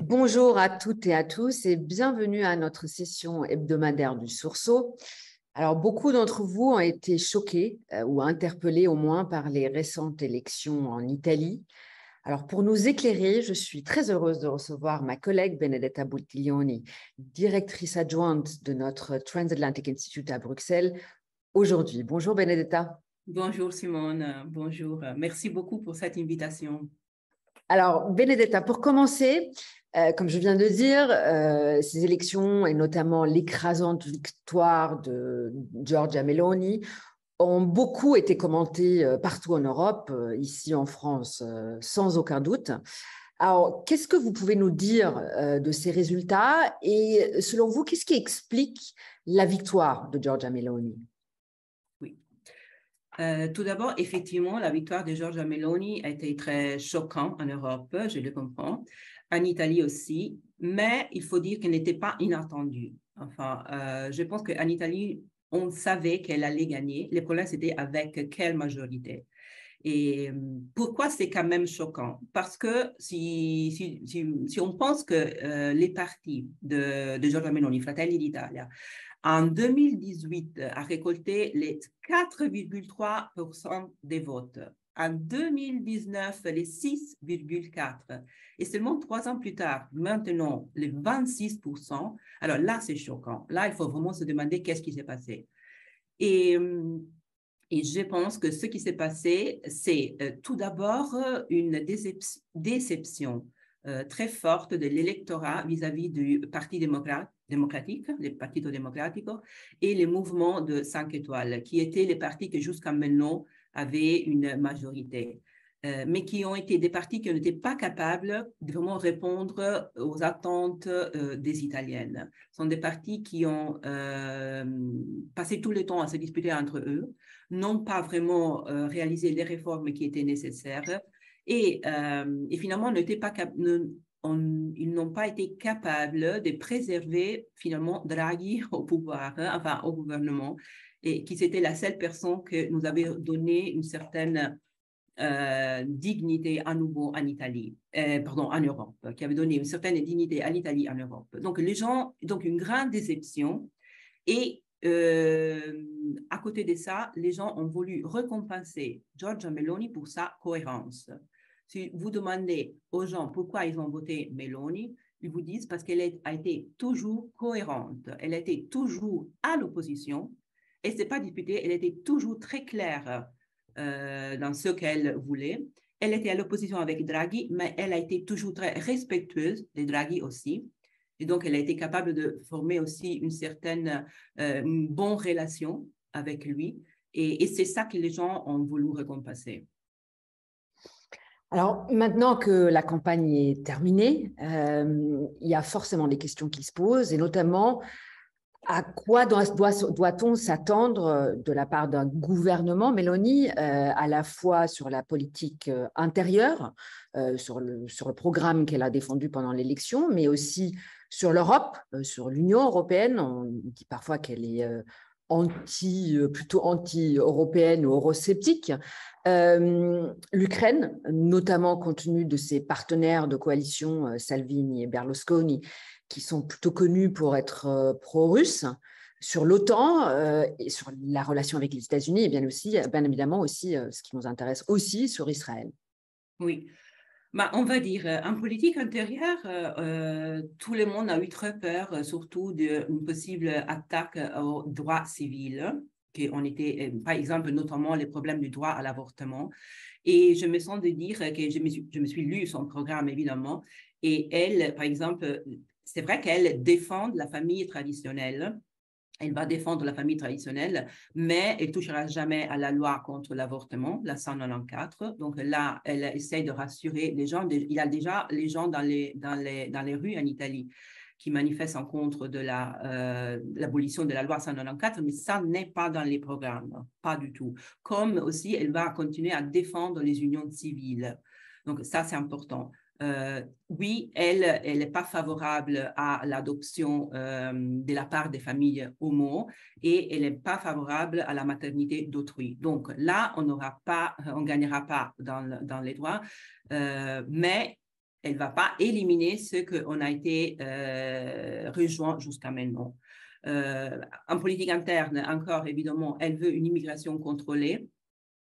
Bonjour à toutes et à tous et bienvenue à notre session hebdomadaire du Sursaut. Alors, beaucoup d'entre vous ont été choqués ou interpellés au moins par les récentes élections en Italie. Alors, pour nous éclairer, je suis très heureuse de recevoir ma collègue Benedetta Buttiglioni, directrice adjointe de notre Transatlantic Institute à Bruxelles, aujourd'hui. Bonjour Benedetta. Bonjour Simone, bonjour. Merci beaucoup pour cette invitation. Alors, Benedetta, pour commencer, comme je viens de dire, ces élections et notamment l'écrasante victoire de Giorgia Meloni ont beaucoup été commentées partout en Europe, ici en France, sans aucun doute. Alors, qu'est-ce que vous pouvez nous dire de ces résultats et selon vous, qu'est-ce qui explique la victoire de Giorgia Meloni? Oui. Tout d'abord, effectivement, la victoire de Giorgia Meloni a été très choquante en Europe, je le comprends, en Italie aussi, mais il faut dire qu'elle n'était pas inattendue. Enfin, je pense qu'en Italie, on savait qu'elle allait gagner. Le problème, c'était avec quelle majorité. Et pourquoi c'est quand même choquant? Parce que si on pense que les partis de Giorgia Meloni, Fratelli d'Italia, en 2018 a récolté les 4,3% des votes. En 2019, les 6,4%. Et seulement 3 ans plus tard, maintenant, les 26%. Alors là, c'est choquant. Là, il faut vraiment se demander qu'est-ce qui s'est passé. Et je pense que ce qui s'est passé, c'est tout d'abord une déception très forte de l'électorat vis-à-vis du Parti démocratique, le Partito Democratico, et les mouvements de 5 étoiles, qui étaient les partis qui jusqu'à maintenant avaient une majorité. Mais qui ont été des partis qui n'étaient pas capables de vraiment répondre aux attentes des Italiennes. Ce sont des partis qui ont passé tout le temps à se disputer entre eux, n'ont pas vraiment réalisé les réformes qui étaient nécessaires et finalement ils n'ont pas été capables de préserver finalement Draghi au pouvoir, enfin au gouvernement, et qui c'était la seule personne que nous avait donné une certaine dignité à nouveau en Italie, pardon, en Europe, qui avait donné une certaine dignité à l'Italie en Europe. Donc les gens, donc une grande déception et à côté de ça, les gens ont voulu récompenser Giorgia Meloni pour sa cohérence. Si vous demandez aux gens pourquoi ils ont voté Meloni, ils vous disent parce qu'elle a été toujours cohérente. Elle a été toujours à l'opposition. Elle ne s'est pas disputée, elle était toujours très claire dans ce qu'elle voulait. Elle était à l'opposition avec Draghi, mais elle a été toujours très respectueuse de Draghi aussi. Et donc, elle a été capable de former aussi une bonne relation avec lui. Et c'est ça que les gens ont voulu récompenser. Alors, maintenant que la campagne est terminée, il y a forcément des questions qui se posent, et notamment, à quoi doit-on s'attendre de la part d'un gouvernement, Mélanie, à la fois sur la politique intérieure, sur le programme qu'elle a défendu pendant l'élection, mais aussi sur l'Europe, sur l'Union européenne. On dit parfois qu'elle est plutôt anti-européenne ou eurosceptique. L'Ukraine, notamment compte tenu de ses partenaires de coalition, Salvini et Berlusconi, qui sont plutôt connus pour être pro-russes, sur l'OTAN et sur la relation avec les États-Unis, et bien évidemment aussi, ce qui nous intéresse aussi, sur Israël. Oui. Bah, on va dire, en politique intérieure, tout le monde a eu très peur, surtout d'une possible attaque aux droits civils, qu'on était, par exemple, notamment les problèmes du droit à l'avortement. Et je me sens de dire que je me suis lu son programme, évidemment, et elle, par exemple, c'est vrai qu'elle défend la famille traditionnelle. Elle va défendre la famille traditionnelle, mais elle ne touchera jamais à la loi contre l'avortement, la 194. Donc là, elle essaie de rassurer les gens. Il y a déjà les gens dans les rues en Italie qui manifestent en contre de l'abolition de la loi 194, mais ça n'est pas dans les programmes, pas du tout. Comme aussi, elle va continuer à défendre les unions civiles. Donc ça, c'est important. Oui, elle n'est pas favorable à l'adoption de la part des familles homo et elle n'est pas favorable à la maternité d'autrui. Donc là, on ne gagnera pas dans les droits, mais elle ne va pas éliminer ce qu'on a été rejoint jusqu'à maintenant. En politique interne, encore évidemment, elle veut une immigration contrôlée.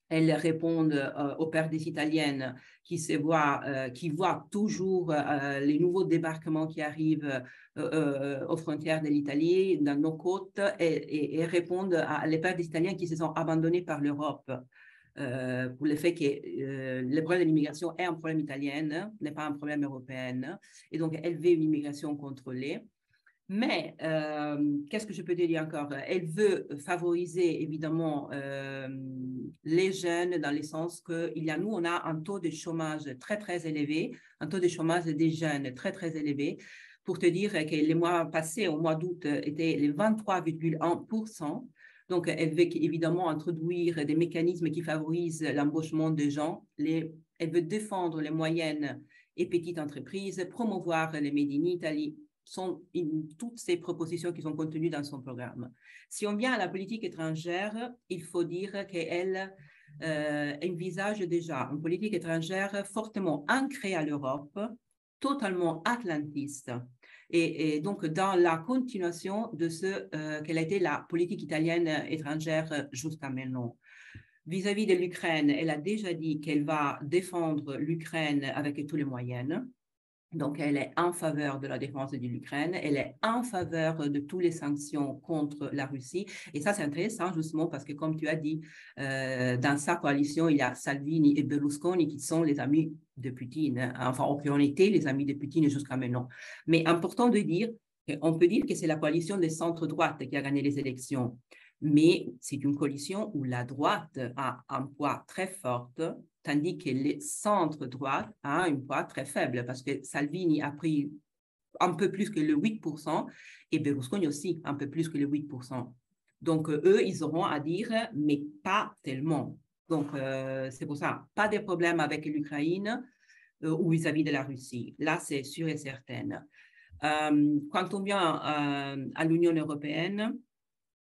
Elles répondent aux pères des Italiennes qui voient toujours les nouveaux débarquements qui arrivent aux frontières de l'Italie, dans nos côtes, et répondent à les pères des Italiens qui se sont abandonnés par l'Europe pour le fait que le problème de l'immigration est un problème italien, n'est pas un problème européen. Et donc, elle veut une immigration contrôlée. Mais, qu'est-ce que je peux te dire encore? Elle veut favoriser, évidemment, les jeunes dans le sens que nous, on a un taux de chômage très, très élevé, un taux de chômage des jeunes très, très élevé. Pour te dire que les mois passés, au mois d'août, étaient les 23,1%. Donc, elle veut évidemment introduire des mécanismes qui favorisent l'embauchement des gens. Elle veut défendre les moyennes et petites entreprises, promouvoir les Made in Italy, sont toutes ces propositions qui sont contenues dans son programme. Si on vient à la politique étrangère, il faut dire qu'elle envisage déjà une politique étrangère fortement ancrée à l'Europe, totalement atlantiste, et donc dans la continuation de ce qu'elle a été la politique italienne étrangère jusqu'à maintenant. Vis-à-vis de l'Ukraine, elle a déjà dit qu'elle va défendre l'Ukraine avec tous les moyens. Donc, elle est en faveur de la défense de l'Ukraine, elle est en faveur de toutes les sanctions contre la Russie. Et ça, c'est intéressant justement parce que, comme tu as dit, dans sa coalition, il y a Salvini et Berlusconi qui sont les amis de Poutine, enfin, qui ont été les amis de Poutine jusqu'à maintenant. Mais important de dire, on peut dire que c'est la coalition des centres-droite qui a gagné les élections. Mais c'est une coalition où la droite a un poids très fort, tandis que le centre-droite a un poids très faible, parce que Salvini a pris un peu plus que le 8% et Berlusconi aussi un peu plus que le 8%. Donc, eux, ils auront à dire, mais pas tellement. Donc, c'est pour ça, pas de problème avec l'Ukraine ou vis-à-vis de la Russie. Là, c'est sûr et certain. Quand on vient à l'Union européenne,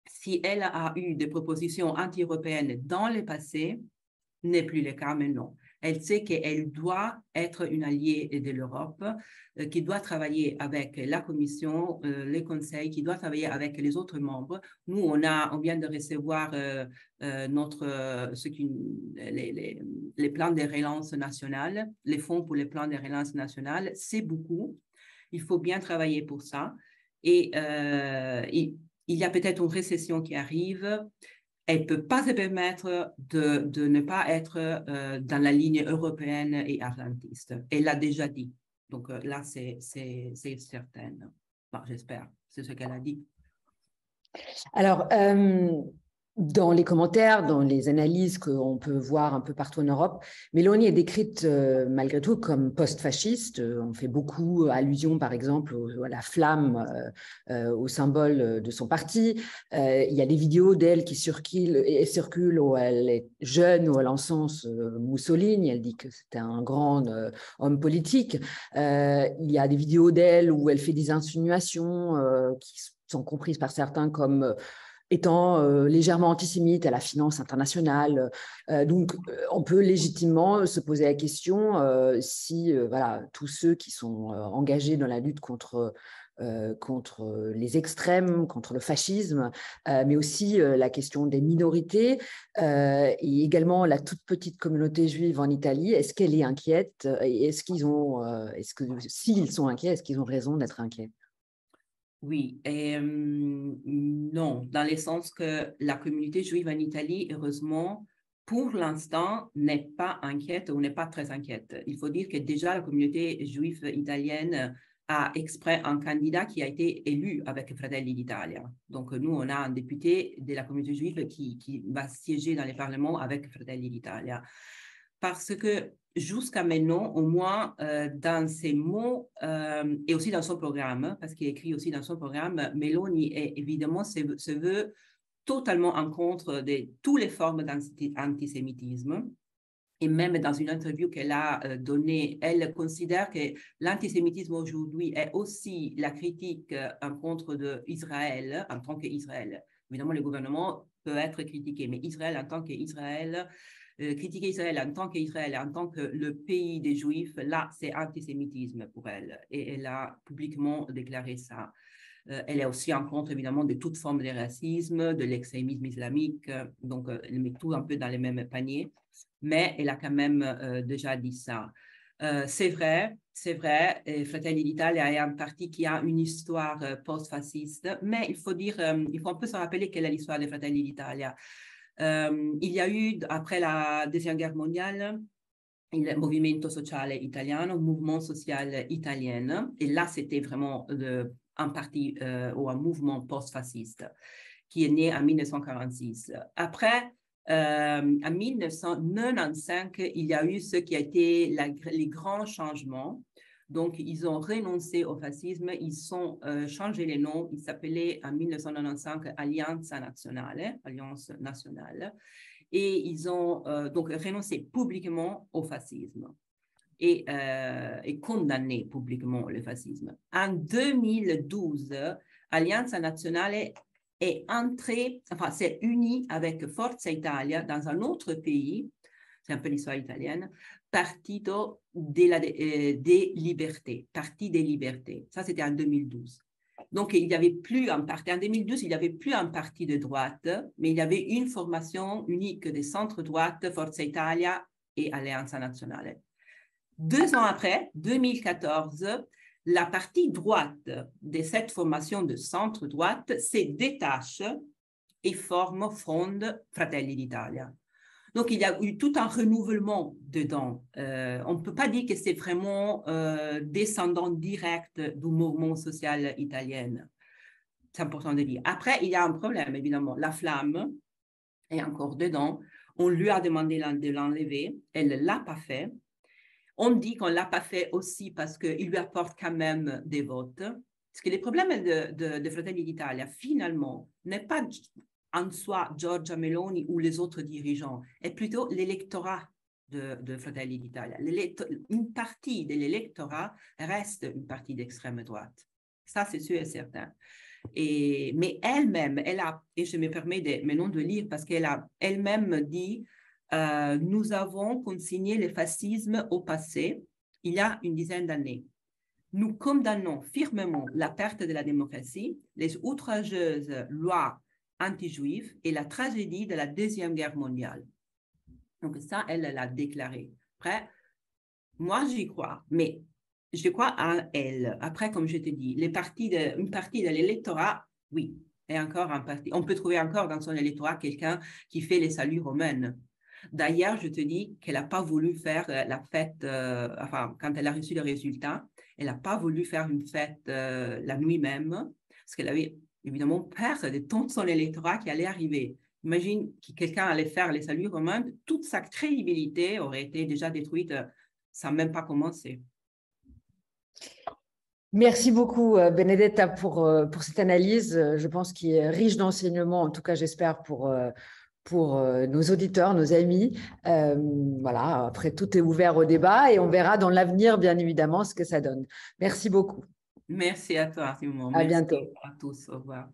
si elle a eu des propositions anti-européennes dans le passé, n'est plus le cas maintenant. Elle sait qu'elle doit être une alliée de l'Europe, qui doit travailler avec la Commission, les conseils, qui doit travailler avec les autres membres. Nous, on vient de recevoir les plans de relance nationale, les fonds pour les plans de relance nationale. C'est beaucoup. Il faut bien travailler pour ça. Et il y a peut-être une récession qui arrive. Elle ne peut pas se permettre de ne pas être dans la ligne européenne et atlantiste. Elle l'a déjà dit. Donc là, c'est certain. Bon, j'espère. C'est ce qu'elle a dit. Alors, dans les commentaires, dans les analyses qu'on peut voir un peu partout en Europe, Meloni est décrite malgré tout comme post-fasciste. On fait beaucoup allusion, par exemple, à la flamme, au symbole de son parti. Il y a des vidéos d'elle qui circulent où elle est jeune, où elle encense Mussolini. Elle dit que c'était un grand homme politique. Il y a des vidéos d'elle où elle fait des insinuations qui sont comprises par certains comme étant légèrement antisémite à la finance internationale. Donc, on peut légitimement se poser la question si voilà, tous ceux qui sont engagés dans la lutte contre les extrêmes, contre le fascisme, mais aussi la question des minorités et également la toute petite communauté juive en Italie. Est-ce qu'elle est inquiète? Et s'ils sont inquiets, est-ce qu'ils ont raison d'être inquiets? Oui, et non, dans le sens que la communauté juive en Italie, heureusement, pour l'instant, n'est pas inquiète ou n'est pas très inquiète. Il faut dire que déjà la communauté juive italienne a exprès un candidat qui a été élu avec Fratelli d'Italia. Donc nous, on a un député de la communauté juive qui va siéger dans le Parlement avec Fratelli d'Italia. Parce que jusqu'à maintenant, au moins dans ses mots et aussi dans son programme, parce qu'il écrit aussi dans son programme, Meloni est évidemment se veut totalement en contre de toutes les formes d'antisémitisme. Et même dans une interview qu'elle a donnée, elle considère que l'antisémitisme aujourd'hui est aussi la critique en contre d'Israël en tant qu'Israël. Évidemment, le gouvernement peut être critiqué, mais Israël en tant qu'Israël critiquer Israël en tant qu'Israël, en tant que le pays des Juifs, là, c'est antisémitisme pour elle. Et elle a publiquement déclaré ça. Elle est aussi en contre, évidemment, de toute forme de racisme, de l'extrémisme islamique. Donc, elle met tout un peu dans les mêmes paniers. Mais elle a quand même déjà dit ça. C'est vrai, Fratelli d'Italia est un parti qui a une histoire post-fasciste, mais il faut un peu se rappeler quelle est l'histoire de Fratelli d'Italia. Il y a eu, après la Deuxième Guerre mondiale, il Movimento Sociale Italiano, mouvement social italien, et là c'était vraiment un parti ou un mouvement post-fasciste qui est né en 1946. Après, en 1995, il y a eu ce qui a été les grands changements. Donc, ils ont renoncé au fascisme, ils ont changé les noms, ils s'appelaient en 1995 Alliance nationale, et ils ont donc renoncé publiquement au fascisme et condamné publiquement le fascisme. En 2012, Alliance Nazionale est entrée, enfin, s'est unie avec Forza Italia dans un autre pays, c'est un peu l'histoire italienne, Partito des Libertés, Parti des Libertés. Ça, c'était en 2012. Donc, il n'y avait plus un parti. En 2012, il n'y avait plus un parti de droite, mais il y avait une formation unique des centres-droite, Forza Italia et Alliance Nazionale. 2 ans après, 2014, la partie droite de cette formation de centre-droite se détache et forme Front Fratelli d'Italia. Donc, il y a eu tout un renouvellement dedans. On ne peut pas dire que c'est vraiment descendant direct du mouvement social italien. C'est important de dire. Après, il y a un problème, évidemment. La Flamme est encore dedans. On lui a demandé de l'enlever. Elle ne l'a pas fait. On dit qu'on ne l'a pas fait aussi parce qu'il lui apporte quand même des votes. Parce que le problème de Fratelli d'Italia, finalement, n'est pas en soi Giorgia Meloni ou les autres dirigeants, est plutôt l'électorat de Fratelli d'Italia. Une partie de l'électorat reste une partie d'extrême droite. Ça, c'est sûr et certain. Mais elle-même, et je me permets maintenant de lire parce qu'elle a elle-même dit nous avons consigné le fascisme au passé il y a une dizaine d'années. Nous condamnons fermement la perte de la démocratie, les outrageuses lois anti-juives et la tragédie de la Deuxième Guerre mondiale. Donc ça, elle l'a déclaré. Après, moi, j'y crois, mais je crois en elle. Après, comme je te dis, une partie de l'électorat, oui, et encore un parti. On peut trouver encore dans son électorat quelqu'un qui fait les saluts romaines. D'ailleurs, je te dis qu'elle n'a pas voulu faire la fête, quand elle a reçu le résultat, elle n'a pas voulu faire une fête la nuit même, parce qu'elle avait évidemment peur de tout son électorat qui allait arriver. Imagine que quelqu'un allait faire les saluts romains, toute sa crédibilité aurait été déjà détruite sans même pas commencer. Merci beaucoup, Benedetta, pour cette analyse. Je pense qu'il est riche d'enseignements, en tout cas, j'espère, pour nos auditeurs, nos amis. Voilà, après, tout est ouvert au débat et on verra dans l'avenir, bien évidemment, ce que ça donne. Merci beaucoup. Merci à toi, Simon. À Merci bientôt. à tous. Au revoir.